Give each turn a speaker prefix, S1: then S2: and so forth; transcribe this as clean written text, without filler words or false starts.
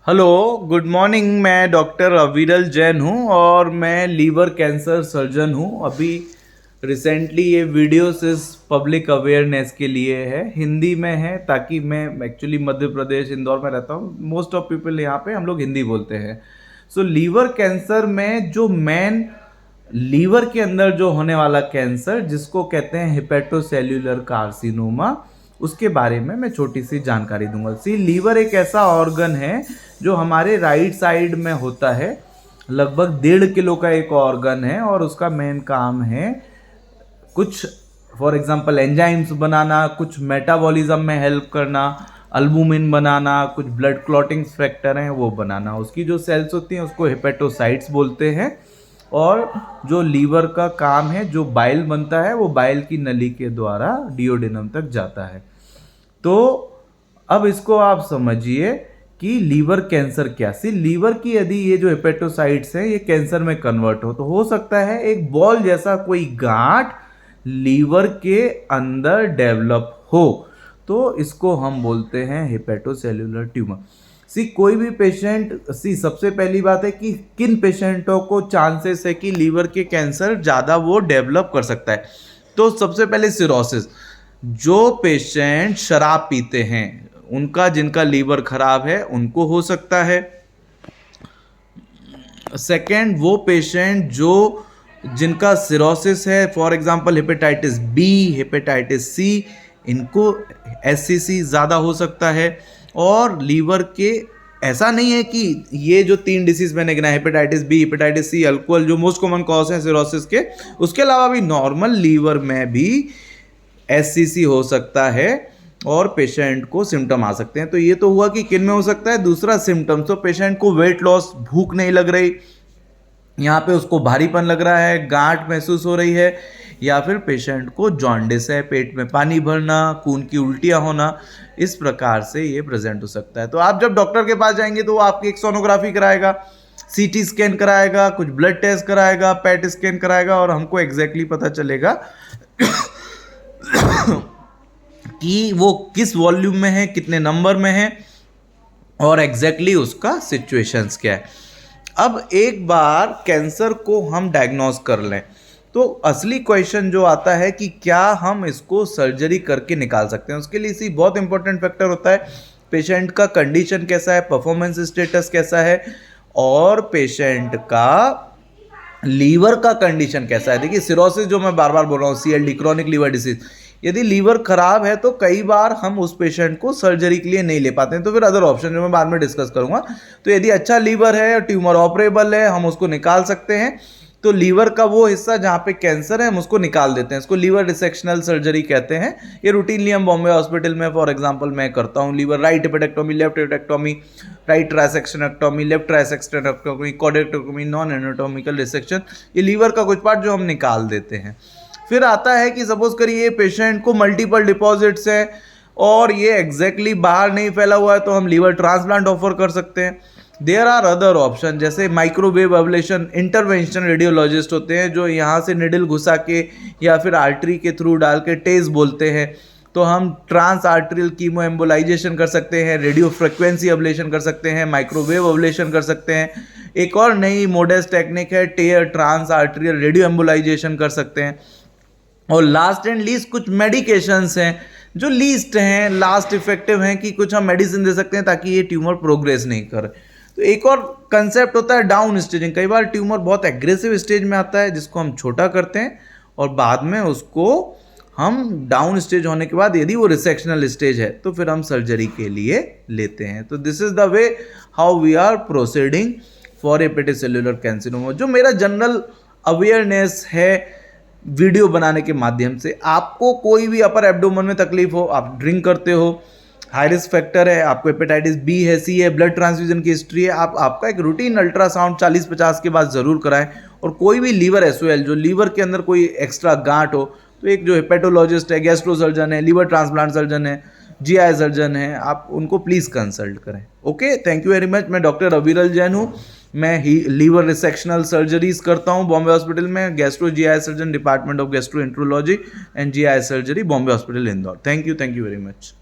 S1: Hello, good morning. मैं doctor अविरल जैन हूँ और मैं लीवर कैंसर सर्जन हूँ। अभी रिसेंटली ये वीडियोस इस पब्लिक अवेयरनेस के लिए है, हिंदी में है, ताकि मैं एक्चुअली मध्य प्रदेश इंदौर में रहता हूँ। मोस्ट ऑफ पीपल यहाँ पे हम लोग हिंदी बोलते हैं। सो लीवर कैंसर में जो मेन लीवर के अंदर जो होने वाला कैंसर, जिसको कहते हैं हेपेटोसेल्यूलर कार्सिनोमा, उसके बारे में मैं छोटी सी जानकारी दूंगा। सी, लीवर एक ऐसा ऑर्गन है जो हमारे राइट साइड में होता है। लगभग 1.5 किलो का एक ऑर्गन है और उसका मेन काम है कुछ, फॉर एग्जांपल एंजाइम्स बनाना, कुछ मेटाबॉलिज्म में हेल्प करना, अल्बुमिन बनाना, कुछ ब्लड क्लॉटिंग फैक्टर हैं वो बनाना। उसकी जो सेल्स होती हैं उसको हेपेटोसाइट्स बोलते हैं। और जो लीवर का काम है, जो बाइल बनता है, वो बाइल की नली के द्वारा डिओडेनम तक जाता है। तो अब इसको आप समझिए कि लीवर कैंसर क्या। सी, लीवर की यदि ये जो हेपेटोसाइट्स हैं ये कैंसर में कन्वर्ट हो तो हो सकता है एक बॉल जैसा कोई गांठ लीवर के अंदर डेवलप हो, तो इसको हम बोलते हैं हेपेटोसेल्यूलर ट्यूमर। सी, कोई भी पेशेंट, सी सबसे पहली बात है कि किन पेशेंटों को चांसेस है कि लीवर के कैंसर ज़्यादा वो डेवलप कर सकता है। तो सबसे पहले सिरोसिस, जो पेशेंट शराब पीते हैं उनका, जिनका लीवर खराब है उनको हो सकता है। सेकेंड, वो पेशेंट जो जिनका सिरोसिस है, for example hepatitis B, hepatitis C, इनको एससीसी ज़्यादा हो सकता है। और लीवर के, ऐसा नहीं है कि ये जो 3 डिसीज मैंने गिना, hepatitis B, hepatitis C, alcohol, जो मोस्ट कॉमन कॉज है सिरोसिस के, उसके अलावा भी नॉर्मल लीवर में भी एससीसी हो सकता है और पेशेंट को सिम्टम आ सकते हैं। तो ये तो हुआ कि किन में हो सकता है। दूसरा सिम्टम, तो पेशेंट को वेट लॉस, भूख नहीं लग रही, यहाँ पे उसको भारीपन लग रहा है, गांठ महसूस हो रही है, या फिर पेशेंट को जॉन्डिस है, पेट में पानी भरना, खून की उल्टियाँ होना, इस प्रकार से ये प्रेजेंट हो सकता है। तो आप जब डॉक्टर के पास जाएंगे तो वो आपकी एक सोनोग्राफी कराएगा, सीटी स्कैन कराएगा, कुछ ब्लड टेस्ट कराएगा, पेट स्कैन कराएगा, और हमको एग्जैक्टली पता चलेगा कि वो किस वॉल्यूम में है, कितने नंबर में है, और एग्जैक्टली उसका सिचुएशंस क्या है। अब एक बार कैंसर को हम डायग्नोज कर लें तो असली क्वेश्चन जो आता है कि क्या हम इसको सर्जरी करके निकाल सकते हैं। उसके लिए इसी बहुत इंपॉर्टेंट फैक्टर होता है पेशेंट का कंडीशन कैसा है, परफॉर्मेंस स्टेटस कैसा है, और पेशेंट का लीवर का कंडीशन कैसा है। देखिए, सिरोसिस जो मैं बार बार बोल रहा हूँ, सीएलडी, क्रॉनिक लीवर डिसीज, यदि लीवर खराब है तो कई बार हम उस पेशेंट को सर्जरी के लिए नहीं ले पाते हैं। तो फिर अदर ऑप्शन जो मैं बाद में डिस्कस करूंगा। तो यदि अच्छा लीवर है, ट्यूमर ऑपरेबल है, हम उसको निकाल सकते हैं। तो लीवर का वो हिस्सा जहाँ पे कैंसर है हम उसको निकाल देते हैं, इसको लीवर डिसेक्शनल सर्जरी कहते हैं। ये रूटीनली हम बॉम्बे हॉस्पिटल में, फॉर एग्जांपल, मैं करता हूँ। Liver right hepatectomy, left hepatectomy, right trisectionectomy, left trisectionectomy, cordectomy, non anatomical dissection, ये लीवर का कुछ पार्ट जो हम निकाल देते हैं। फिर आता है कि सपोज करिए पेशेंट को मल्टीपल डिपॉजिट्स हैं और ये एग्जैक्टली बाहर नहीं फैला हुआ है, तो हम लीवर ट्रांसप्लांट ऑफर कर सकते हैं। देयर आर अदर ऑप्शन, जैसे माइक्रोवेव एब्लेशन, इंटरवेंशन रेडियोलॉजिस्ट होते हैं जो यहाँ से निडल घुसा के या फिर आर्टरी के थ्रू डाल के टेज बोलते हैं, तो हम ट्रांस आर्टरियल कीमो एम्बोलाइजेशन कर सकते हैं, रेडियो फ्रिक्वेंसी एब्लेशन कर सकते हैं, माइक्रोवेव एब्लेशन कर सकते हैं। एक और नई मोडेस्ट टेक्निक है टेयर ट्रांस आर्टरियल रेडियो एम्बोलाइजेशन कर सकते हैं। और लास्ट एंड लीस्ट कुछ मेडिकेशंस हैं जो लीस्ट हैं, लास्ट इफेक्टिव हैं, कि कुछ हम मेडिसिन दे सकते हैं ताकि ये ट्यूमर प्रोग्रेस नहीं करे। तो एक और कंसेप्ट होता है डाउन स्टेजिंग। कई बार ट्यूमर बहुत एग्रेसिव स्टेज में आता है जिसको हम छोटा करते हैं और बाद में उसको हम डाउन स्टेज होने के बाद, यदि वो रिसेक्शनल स्टेज है, तो फिर हम सर्जरी के लिए लेते हैं। तो this is the way how we are proceeding for hepatocellular carcinoma. जो मेरा जनरल अवेयरनेस है वीडियो बनाने के माध्यम से, आपको कोई भी अपर एब्डोमेन में तकलीफ हो, आप ड्रिंक करते हो, हाई रिस्क फैक्टर है, आपको हेपेटाइटिस बी है, सी है, ब्लड ट्रांसफ्यूजन की हिस्ट्री है, आपका एक रूटीन अल्ट्रासाउंड 40-50 के बाद ज़रूर कराएं। और कोई भी लीवर एसओएल, जो लीवर के अंदर कोई एक्स्ट्रा गांठ हो, तो एक जो हेपेटोलॉजिस्ट है, गैस्ट्रो सर्जन है, लीवर ट्रांसप्लांट सर्जन है, जीआई सर्जन है, आप उनको प्लीज़ कंसल्ट करें। Okay, thank you very much. मैं डॉक्टर अविरल जैन हूँ। मैं ही लीवर रिसेक्शनल सर्जरीज करता हूँ बॉम्बे हॉस्पिटल में, gastro GI surgeon, department of gastroenterology and GI surgery, Bombay hospital Indore. Thank you very much.